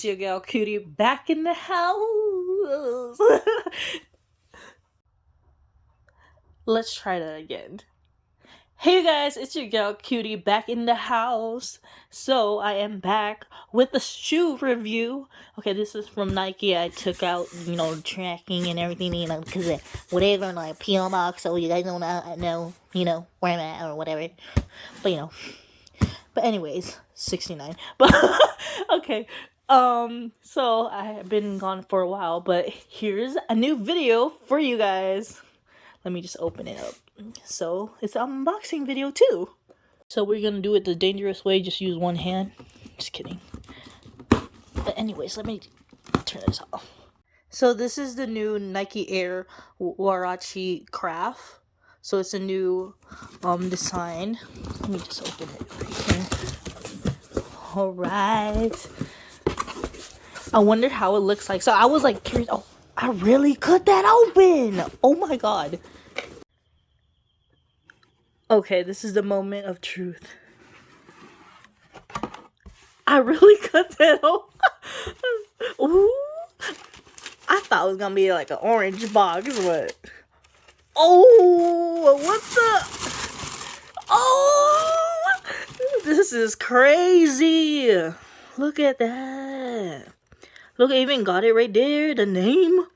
it's your girl Cutie back in the house. Let's try that again. Hey you guys, it's your girl Cutie back in the house. So I am back with the shoe review. Okay, this is from Nike. I took out, tracking and everything, because whatever, like PO box, so you guys don't know, where I'm at or whatever. But but anyways, 69. But okay. So I have been gone for a while, but here's a new video for you guys. Let me just open it up. So it's an unboxing video too. So we're gonna do it the dangerous way, just use one hand. Just kidding. But anyways, let me turn this off. So this is the new Nike Air Huarache Craft. So it's a new design. Let me just open it right here. Alright. I wondered how it looks like. So I was like curious. Oh, I really cut that open. Oh my god. Okay, this is the moment of truth. I really cut that open. Ooh. I thought it was gonna be like an orange box, but oh, what the? Oh, this is crazy. Look at that. Look, I even got it right there, the name.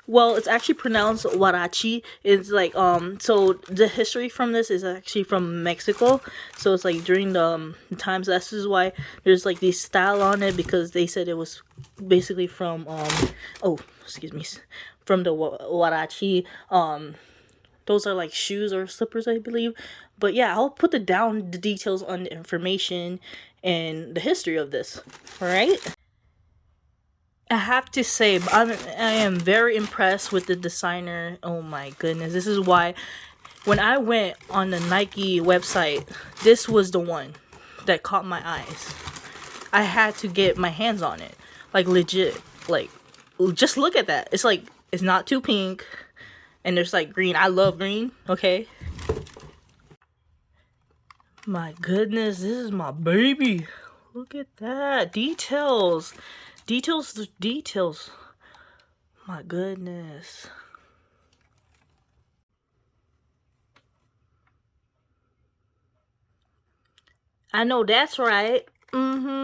Well, it's actually pronounced Huarache. It's like, so the history from this is actually from Mexico. So it's like during the times, this is why there's like this style on it, because they said it was basically from, oh, excuse me, from the Huarache. Those are like shoes or slippers, I believe. But yeah, I'll put the details on the information and the history of this, alright? I have to say, I am very impressed with the designer. Oh my goodness. This is why when I went on the Nike website, this was the one that caught my eyes. I had to get my hands on it. Like legit. Like, just look at that. It's like, it's not too pink. And there's like green. I love green. Okay. My goodness. This is my baby. Look at that. Details. Details. My goodness. I know that's right. Okay.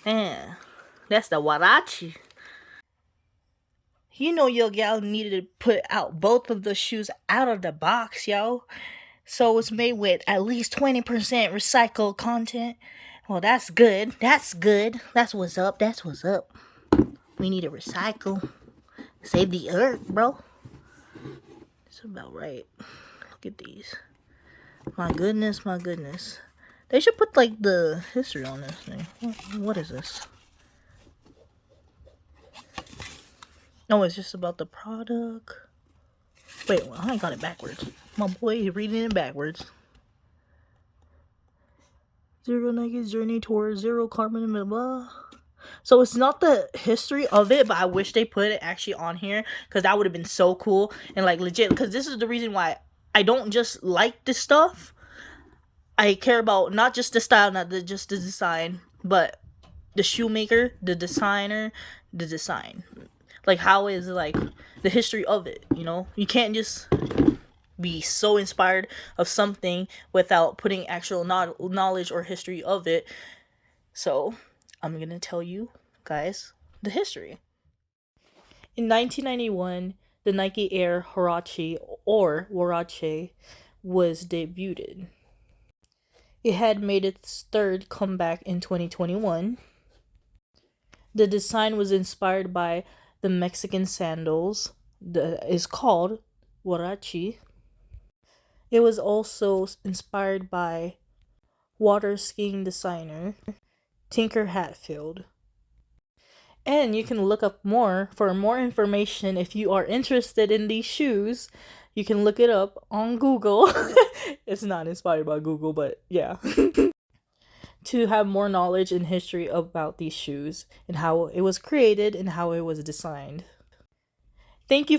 Yeah. That's the Huarache. You know your gal needed to put out both of the shoes out of the box, yo. So it's made with at least 20% recycled content. Well, that's good. That's good. That's what's up. That's what's up. We need to recycle. Save the earth, bro. It's about right. Look at these. My goodness, my goodness. They should put like the history on this thing. What is this? No, it's just about the product. Wait, well, I got it backwards. My boy is reading it backwards. Zero Nike's journey towards zero carbon, blah, blah. So it's not the history of it, but I wish they put it actually on here, because that would have been so cool and like legit. Because this is the reason why I don't just like this stuff. I care about not just the style, not just the design, but the shoemaker, the designer, the design. Like, how is like the history of it, You can't just be so inspired of something without putting actual knowledge or history of it. So, I'm going to tell you guys the history. In 1991, the Nike Air Huarache or Huarache was debuted. It had made its third comeback in 2021. The design was inspired by the Mexican sandals that is called Huarache. It was also inspired by water skiing designer Tinker Hatfield. And you can look up more for more information if you are interested in these shoes. You can look it up on Google. It's not inspired by Google, but yeah. To have more knowledge and history about these shoes and how it was created and how it was designed. Thank you